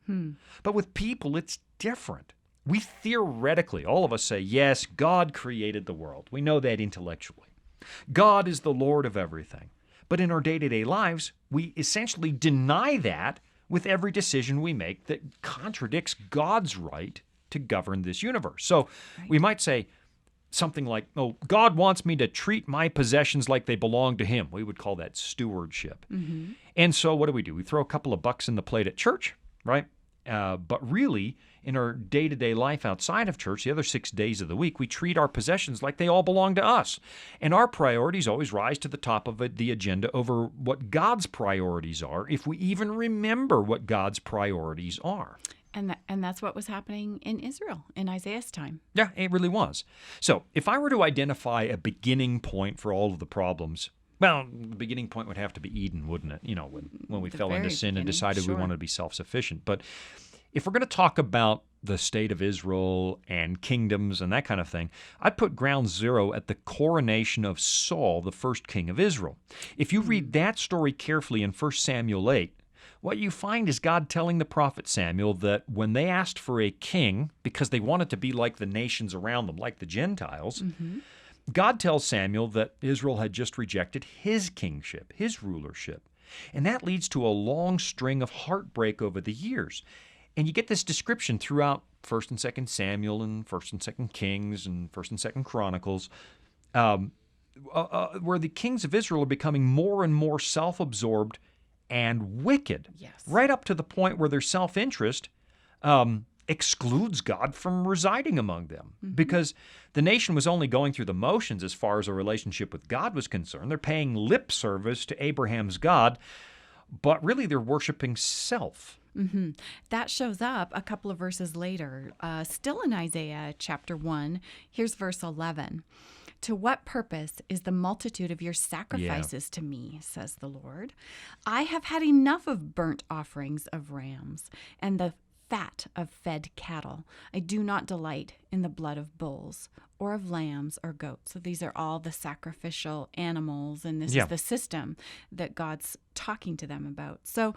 But with people, it's different. We theoretically, all of us say, yes, God created the world. We know that intellectually. God is the Lord of everything. But in our day-to-day lives, we essentially deny that with every decision we make that contradicts God's right to govern this universe. So we might say something like, oh, God wants me to treat my possessions like they belong to him. We would call that stewardship. And so what do? We throw a couple of bucks in the plate at church, right? But really, in our day-to-day life outside of church, the other 6 days of the week, we treat our possessions like they all belong to us. And our priorities always rise to the top of the agenda over what God's priorities are, if we even remember what God's priorities are. And that's what was happening in Israel in Isaiah's time. Yeah, it really was. So if I were to identify a beginning point for all of the problems, well, the beginning point would have to be Eden, wouldn't it? You know, when we The fell into very sin and beginning, decided we sure. wanted to be self-sufficient. But if we're going to talk about the state of Israel and kingdoms and that kind of thing, I'd put ground zero at the coronation of Saul, the first king of Israel. If you read that story carefully in 1 Samuel 8, what you find is God telling the prophet Samuel that when they asked for a king, because they wanted to be like the nations around them, like the Gentiles, God tells Samuel that Israel had just rejected his kingship, his rulership. And that leads to a long string of heartbreak over the years. And you get this description throughout 1st and 2nd Samuel and 1st and 2nd Kings and 1st and 2nd Chronicles, where the kings of Israel are becoming more and more self-absorbed and wicked, Yes. right up to the point where their self-interest excludes God from residing among them. Because the nation was only going through the motions as far as a relationship with God was concerned. They're paying lip service to Abraham's God, but really they're worshiping self. That shows up a couple of verses later, still in Isaiah chapter 1. Here's verse 11. To what purpose is the multitude of your sacrifices to me, says the Lord? I have had enough of burnt offerings of rams and the fat of fed cattle. I do not delight in the blood of bulls or of lambs or goats. So these are all the sacrificial animals, and this is the system that God's talking to them about. So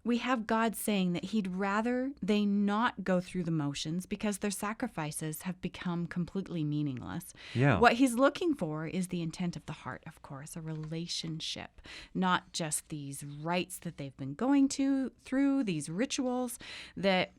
we have God saying that he'd rather they not go through the motions because their sacrifices have become completely meaningless. Yeah. What he's looking for is the intent of the heart, of course, a relationship, not just these rites that they've been going through, these rituals that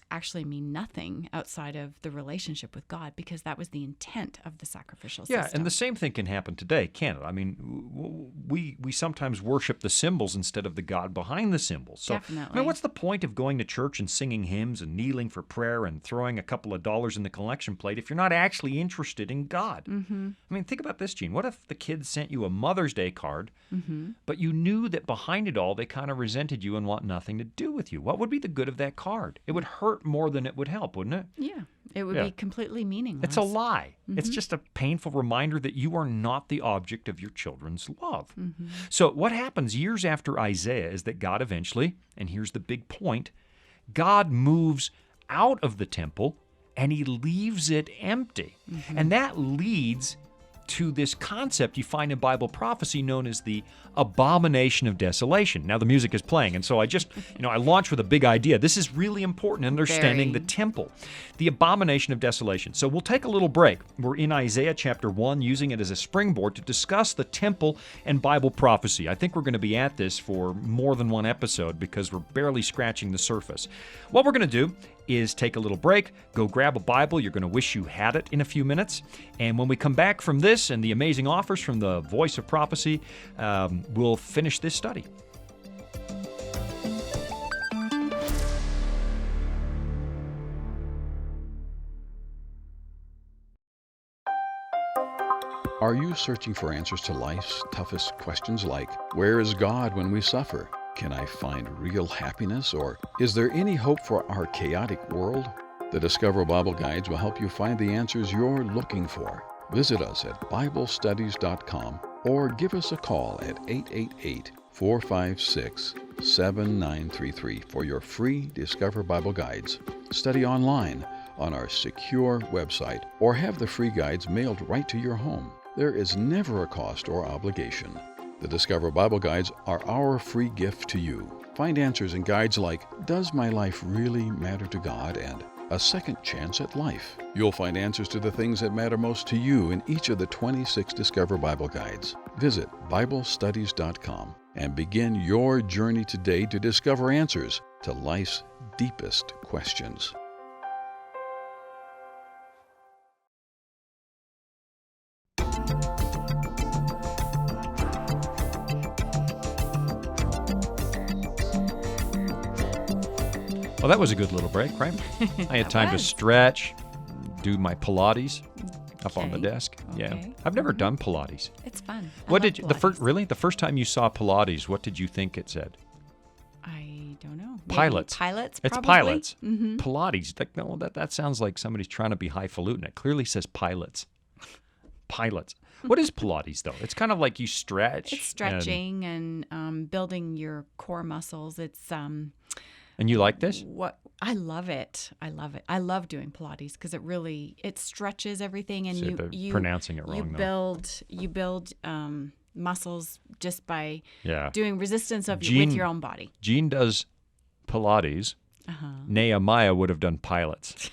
actually mean nothing outside of the relationship with God, because that was the intent of the sacrificial system. Yeah, and the same thing can happen today, can't it? I mean, we sometimes worship the symbols instead of the God behind the symbols. So, Definitely. I mean, what's the point of going to church and singing hymns and kneeling for prayer and throwing a couple of dollars in the collection plate if you're not actually interested in God? I mean, think about this, Gene. What if the kids sent you a Mother's Day card, but you knew that behind it all they kind of resented you and want nothing to do with you? What would be the good of that card? It would hurt more than it would help, wouldn't it? Yeah, it would be completely meaningless. It's a lie. It's just a painful reminder that you are not the object of your children's love. So what happens years after Isaiah is that God eventually, and here's the big point, God moves out of the temple and he leaves it empty. And that leads to this concept you find in Bible prophecy known as the Abomination of Desolation. Now the music is playing, and so I just, I launched with a big idea. This is really important in understanding the temple, the Abomination of Desolation. So we'll take a little break. We're in Isaiah chapter 1, using it as a springboard to discuss the temple and Bible prophecy. I think we're going to be at this for more than one episode because we're barely scratching the surface. What we're going to do is take a little break, go grab a Bible. You're going to wish you had it in a few minutes. And when we come back from this and the amazing offers from the Voice of Prophecy, we'll finish this study. Are you searching for answers to life's toughest questions like, where is God when we suffer? Can I find real happiness, or is there any hope for our chaotic world? The Discover Bible Guides will help you find the answers you're looking for. Visit us at BibleStudies.com or give us a call at 888-456-7933 for your free Discover Bible Guides. Study online on our secure website or have the free guides mailed right to your home. There is never a cost or obligation. The Discover Bible Guides are our free gift to you. Find answers in guides like, Does My Life Really Matter to God? And A Second Chance at Life. You'll find answers to the things that matter most to you in each of the 26 Discover Bible Guides. Visit BibleStudies.com and begin your journey today to discover answers to life's deepest questions. Well, that was a good little break, right? I had time to stretch, do my Pilates up on the desk. Yeah, I've never done Pilates. It's fun. What did you, the first time you saw Pilates? What did you think it said? I don't know. Pilots. Pilots, It's probably. pilots. Mm-hmm. Pilates. No, that sounds like somebody's trying to be highfalutin. It clearly says pilots. Pilots. What is Pilates, though? It's kind of like you stretch. It's stretching and building your core muscles. It's And you like this? what I love it. I love it. I love doing Pilates because it stretches everything, and So they're you pronouncing it wrong, though. you build muscles just by Yeah. doing resistance with Gene- your own body. Gene does Pilates. Uh-huh. Nehemiah would have done pilots.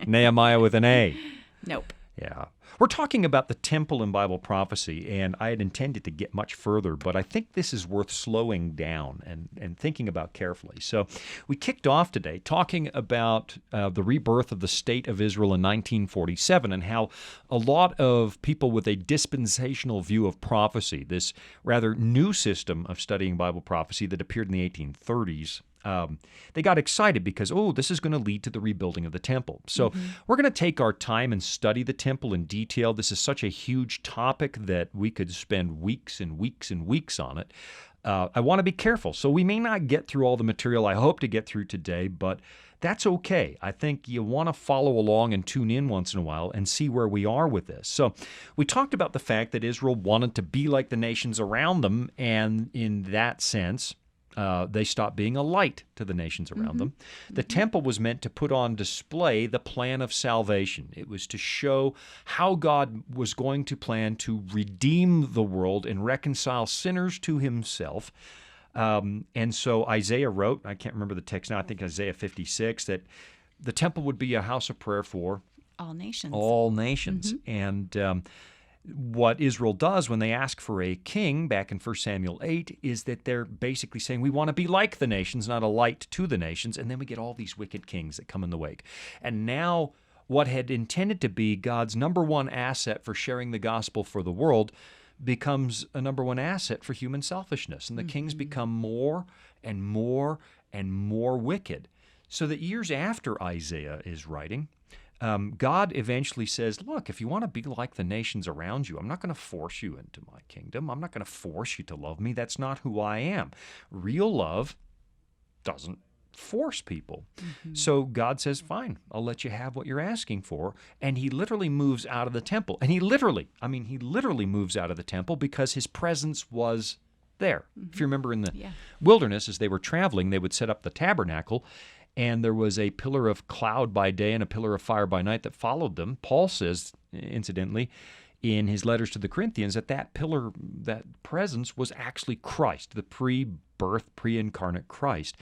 Nehemiah with an A. Nope. Yeah. We're talking about the temple in Bible prophecy, and I had intended to get much further, but I think this is worth slowing down and thinking about carefully. So we kicked off today talking about the rebirth of the state of Israel in 1947 and how a lot of people with a dispensational view of prophecy, this rather new system of studying Bible prophecy that appeared in the 1830s, they got excited because, this is going to lead to the rebuilding of the temple. So we're going to take our time and study the temple in detail. This is such a huge topic that we could spend weeks and weeks and weeks on it. I want to be careful. So we may not get through all the material I hope to get through today, but that's okay. I think you want to follow along and tune in once in a while and see where we are with this. So we talked about the fact that Israel wanted to be like the nations around them, and in that sense, they stopped being a light to the nations around them. The temple was meant to put on display the plan of salvation. It was to show how God was going to plan to redeem the world and reconcile sinners to himself. And so Isaiah wrote, I can't remember the text now, I think Isaiah 56, that the temple would be a house of prayer for All nations. all nations. And what Israel does when they ask for a king back in 1 Samuel 8 is that they're basically saying, we want to be like the nations, not a light to the nations. And then we get all these wicked kings that come in the wake. And now what had intended to be God's number one asset for sharing the gospel for the world becomes a number one asset for human selfishness. And the kings become more and more and more wicked. So that years after Isaiah is writing, God eventually says, look, if you want to be like the nations around you, I'm not going to force you into my kingdom. I'm not going to force you to love me. That's not who I am. Real love doesn't force people. So God says, fine, I'll let you have what you're asking for. And he literally moves out of the temple. And he literally moves out of the temple because his presence was there. If you remember in the wilderness, as they were traveling, they would set up the tabernacle, and there was a pillar of cloud by day and a pillar of fire by night that followed them. Paul says, incidentally, in his letters to the Corinthians, that pillar, that presence was actually Christ, the pre-birth, pre-incarnate Christ.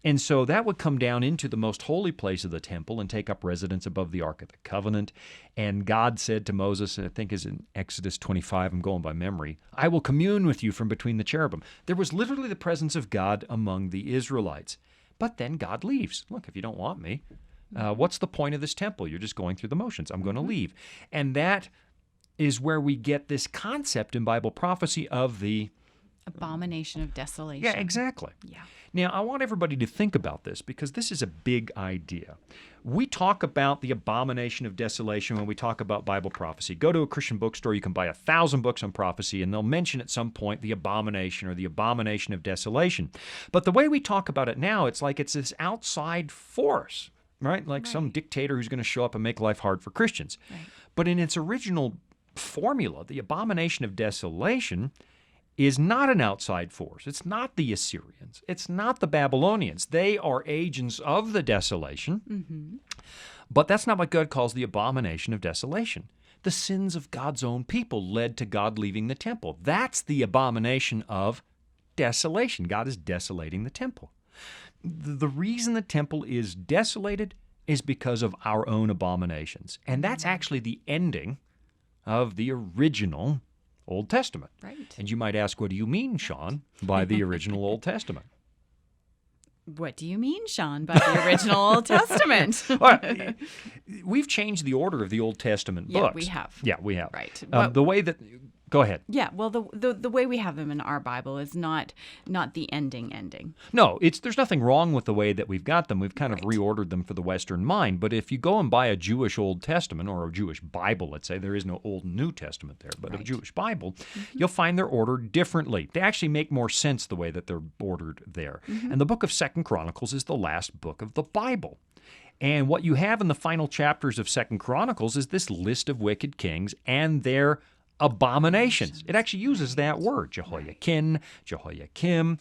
And so that would come down into the most holy place of the temple and take up residence above the Ark of the Covenant. And God said to Moses, and I think is in Exodus 25, I'm going by memory, I will commune with you from between the cherubim. There was literally the presence of God among the Israelites. But then God leaves. Look, if you don't want me, what's the point of this temple? You're just going through the motions. I'm going to leave. And that is where we get this concept in Bible prophecy of the Abomination of desolation. Yeah, exactly. Yeah. Now, I want everybody to think about this because this is a big idea. We talk about the abomination of desolation when we talk about Bible prophecy. Go to a Christian bookstore, you can buy 1,000 books on prophecy, and they'll mention at some point the abomination or the abomination of desolation. But the way we talk about it now, it's like it's this outside force, right? Like some dictator who's going to show up and make life hard for Christians. Right. But in its original formula, the abomination of desolation is not an outside force. It's not the Assyrians. It's not the Babylonians. They are agents of the desolation. But that's not what God calls the abomination of desolation. The sins of God's own people led to God leaving the temple. That's the abomination of desolation. God is desolating the temple. The reason the temple is desolated is because of our own abominations. And that's actually the ending of the original Old Testament. Right. And you might ask, what do you mean, Sean, by the original Old Testament? What do you mean, Sean, by the original Old Testament? Well, we've changed the order of the Old Tament books. Yeah, we have. Yeah, we have. Right. The way that Go ahead. Yeah, well, the way we have them in our Bible is not the ending. No, there's nothing wrong with the way that we've got them. We've kind of Right. reordered them for the Western mind. But if you go and buy a Jewish Old Testament or a Jewish Bible, let's say, there is no Old and New Testament there, but a Right. Jewish Bible, you'll find they're ordered differently. They actually make more sense the way that they're ordered there. And the book of 2 Chronicles is the last book of the Bible. And what you have in the final chapters of 2 Chronicles is this list of wicked kings and their abominations. It actually uses that word, Jehoiakim, Jehoiakim.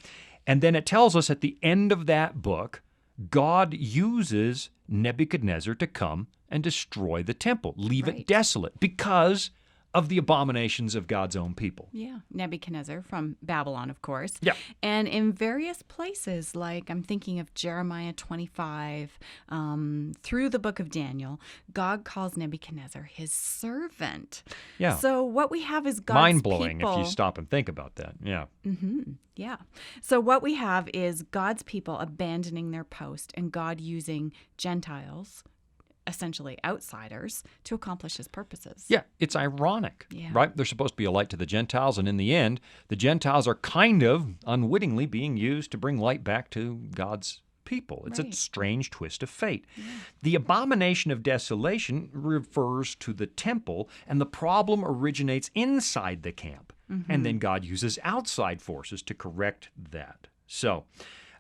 And then it tells us at the end of that book, God uses Nebuchadnezzar to come and destroy the temple, leave it Right. desolate because of the abominations of God's own people. Yeah, Nebuchadnezzar from Babylon, of course. Yeah. And in various places, like I'm thinking of Jeremiah 25, through the book of Daniel, God calls Nebuchadnezzar his servant. Yeah. So what we have is God's Mind-blowing people. if you stop and think about that. Yeah. Yeah. So what we have is God's people abandoning their post and God using Gentiles, essentially outsiders, to accomplish his purposes. Yeah, it's ironic, Yeah. right? They're supposed to be a light to the Gentiles, and in the end, the Gentiles are kind of unwittingly being used to bring light back to God's people. It's a Right. strange twist of fate. The abomination of desolation refers to the temple, and the problem originates inside the camp. And then God uses outside forces to correct that. So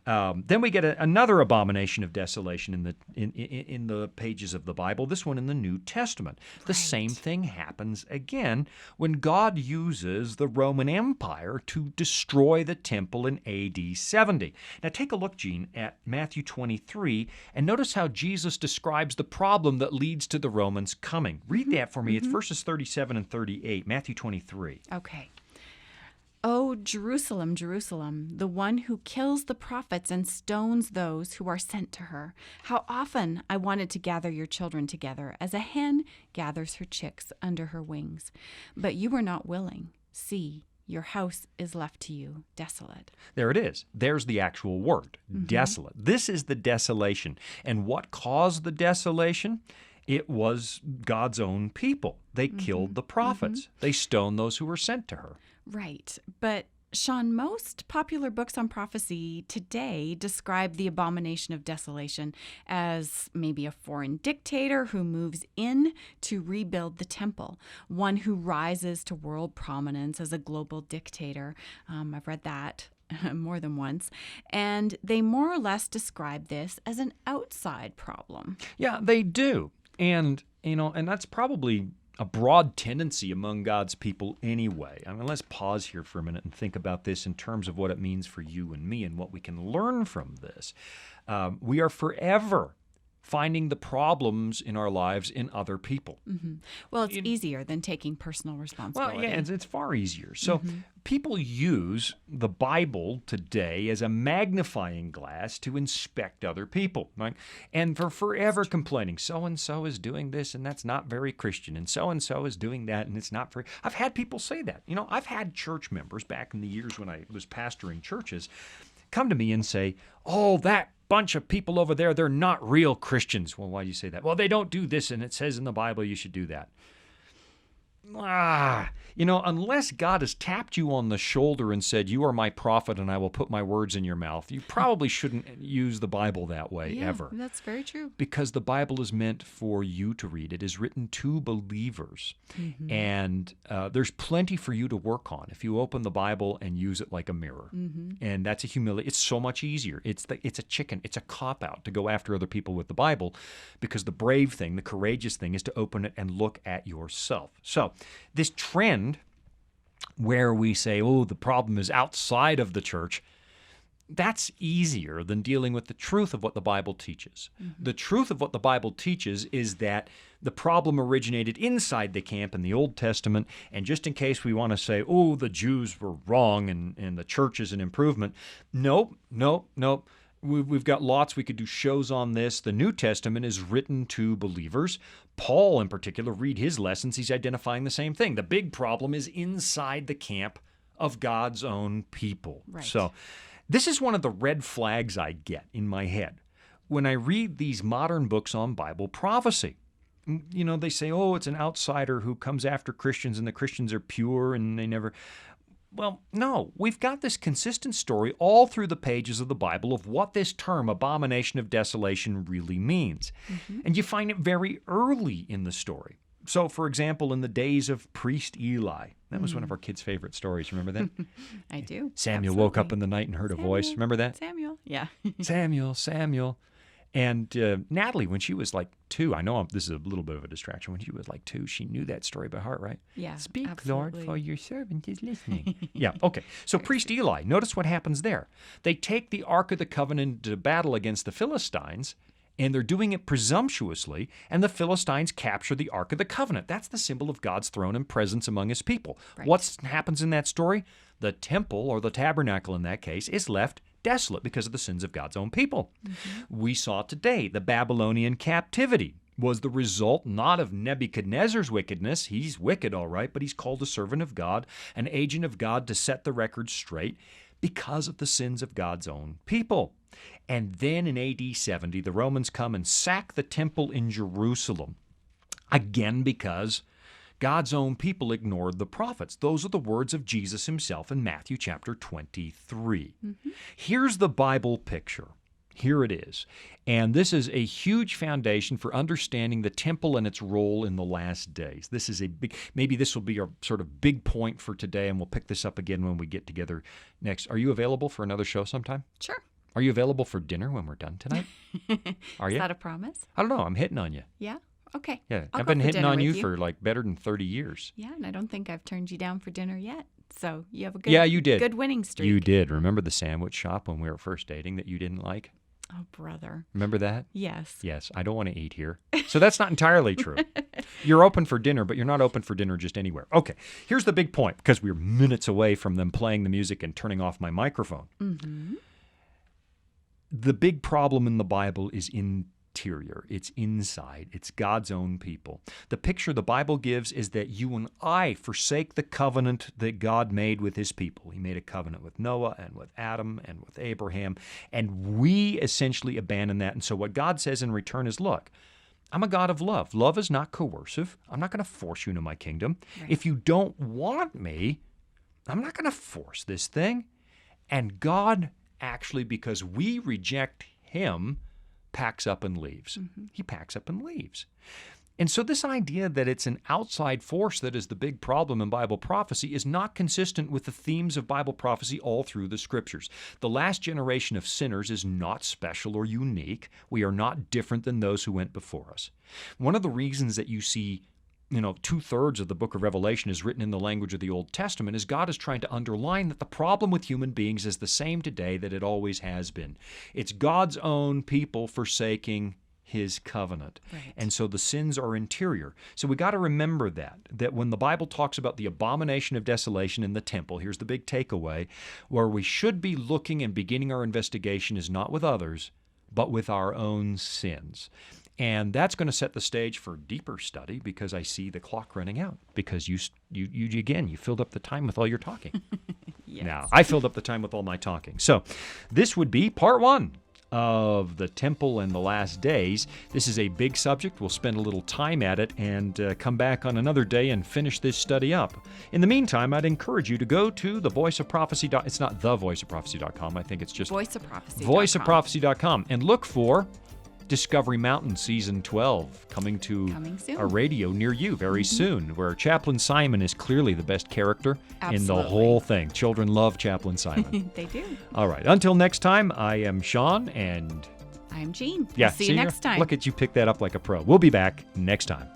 then we get another abomination of desolation in the pages of the Bible, this one in the New Testament. The same thing happens again when God uses the Roman Empire to destroy the temple in AD 70. Now take a look, Gene, at Matthew 23, and notice how Jesus describes the problem that leads to the Romans coming. Read that for me. It's verses 37 and 38, Matthew 23. Okay. O Jerusalem, Jerusalem, the one who kills the prophets and stones those who are sent to her. How often I wanted to gather your children together as a hen gathers her chicks under her wings. But you were not willing. See, your house is left to you desolate. There it is. There's the actual word, desolate. This is the desolation. And what caused the desolation? It was God's own people. They killed the prophets. They stoned those who were sent to her. Right. But Sean, most popular books on prophecy today describe the abomination of desolation as maybe a foreign dictator who moves in to rebuild the temple, one who rises to world prominence as a global dictator. I've read that more than once. And they more or less describe this as an outside problem. Yeah, they do. And, and that's probably a broad tendency among God's people anyway. I mean, let's pause here for a minute and think about this in terms of what it means for you and me and what we can learn from this. We are forever finding the problems in our lives in other people. Well, it's easier than taking personal responsibility. Well, yeah, it's far easier. So people use the Bible today as a magnifying glass to inspect other people, right? And for forever complaining, so-and-so is doing this, and that's not very Christian, and so-and-so is doing that, and it's not very... I've had people say that. I've had church members back in the years when I was pastoring churches come to me and say, oh, that bunch of people over there, they're not real Christians. Well, why do you say that? Well, they don't do this, and it says in the Bible you should do that. Unless God has tapped you on the shoulder and said, you are my prophet and I will put my words in your mouth, you probably shouldn't use the Bible that way ever. That's very true. Because the Bible is meant for you to read. It is written to believers. And there's plenty for you to work on if you open the Bible and use it like a mirror. And that's a humility. It's so much easier. It's a cop-out to go after other people with the Bible, because the brave thing, the courageous thing, is to open it and look at yourself. So this trend where we say, oh, the problem is outside of the church, that's easier than dealing with the truth of what the Bible teaches. The truth of what the Bible teaches is that the problem originated inside the camp in the Old Testament, and just in case we want to say, oh, the Jews were wrong and the church is an improvement, nope. We've got lots. We could do shows on this. The New Testament is written to believers. Paul, in particular, read his lessons. He's identifying the same thing. The big problem is inside the camp of God's own people. Right. So this is one of the red flags I get in my head when I read these modern books on Bible prophecy. they say, oh, it's an outsider who comes after Christians and the Christians are pure and they never... Well, no, we've got this consistent story all through the pages of the Bible of what this term, abomination of desolation, really means. And you find it very early in the story. So, for example, in the days of priest Eli, that was one of our kids' favorite stories. Remember that? I do. Samuel woke up in the night and heard a voice. Remember that? Samuel, yeah. Samuel. And Natalie, when she was like 2, I know this is a little bit of a distraction. When she was like 2, she knew that story by heart, right? Yeah, Speak, absolutely. Lord, for your servant is listening. Yeah, okay. So priest Eli, notice what happens there. They take the Ark of the Covenant to battle against the Philistines, and they're doing it presumptuously, and the Philistines capture the Ark of the Covenant. That's the symbol of God's throne and presence among his people. Right. What happens in that story? The temple, or the tabernacle in that case, is left desolate because of the sins of God's own people. We saw today the Babylonian captivity was the result not of Nebuchadnezzar's wickedness. He's wicked, all right, but he's called a servant of God, an agent of God to set the record straight because of the sins of God's own people. And then in AD 70, the Romans come and sack the temple in Jerusalem, again because God's own people ignored the prophets. Those are the words of Jesus himself in Matthew chapter 23. Here's the Bible picture. Here it is. And this is a huge foundation for understanding the temple and its role in the last days. This is maybe this will be our sort of big point for today, and we'll pick this up again when we get together next. Are you available for another show sometime? Sure. Are you available for dinner when we're done tonight? Are you? Is that a promise? I don't know. I'm hitting on you. Yeah? Okay. Yeah, I'll I've go been for hitting dinner on with you for like better than 30 years. Yeah, and I don't think I've turned you down for dinner yet. So you have a good, Yeah, you did. good winning streak. You did. Remember the sandwich shop when we were first dating that you didn't like? Oh, brother. Remember that? Yes. Yes, I don't want to eat here. So that's not entirely true. You're open for dinner, but you're not open for dinner just anywhere. Okay, here's the big point, because we're minutes away from them playing the music and turning off my microphone. The big problem in the Bible is interior. It's inside. It's God's own people. The picture the Bible gives is that you and I forsake the covenant that God made with his people. He made a covenant with Noah and with Adam and with Abraham, and we essentially abandon that. And so what God says in return is, look, I'm a God of love. Love is not coercive. I'm not going to force you into my kingdom. Right. If you don't want me, I'm not going to force this thing. And God actually, because we reject him, packs up and leaves. He packs up and leaves. And so this idea that it's an outside force that is the big problem in Bible prophecy is not consistent with the themes of Bible prophecy all through the Scriptures. The last generation of sinners is not special or unique. We are not different than those who went before us. One of the reasons that you see 2/3 of the book of Revelation is written in the language of the Old Testament is God is trying to underline that the problem with human beings is the same today that it always has been. It's God's own people forsaking his covenant. Right. And so the sins are interior. So we got to remember that when the Bible talks about the abomination of desolation in the temple, here's the big takeaway, where we should be looking and beginning our investigation is not with others, but with our own sins. And that's going to set the stage for deeper study, because I see the clock running out, because you filled up the time with all your talking. Yes. Now, I filled up the time with all my talking. So this would be part 1 of the temple and the last days. This is a big subject. We'll spend a little time at it and come back on another day and finish this study up. In the meantime, I'd encourage you to go to the voiceofprophecy. It's not thevoiceofprophecy.com. I think it's just voiceofprophecy.com. voiceofprophecy.com, and look for Discovery Mountain Season 12 coming soon. a radio near you very soon, where Chaplain Simon is clearly the best character in the Absolutely. whole thing. Children love Chaplain Simon. They do. All right. Until next time, I am Sean, and I'm Jean. yeah, We'll see you next time. Look at you pick that up like a pro. We'll be back next time.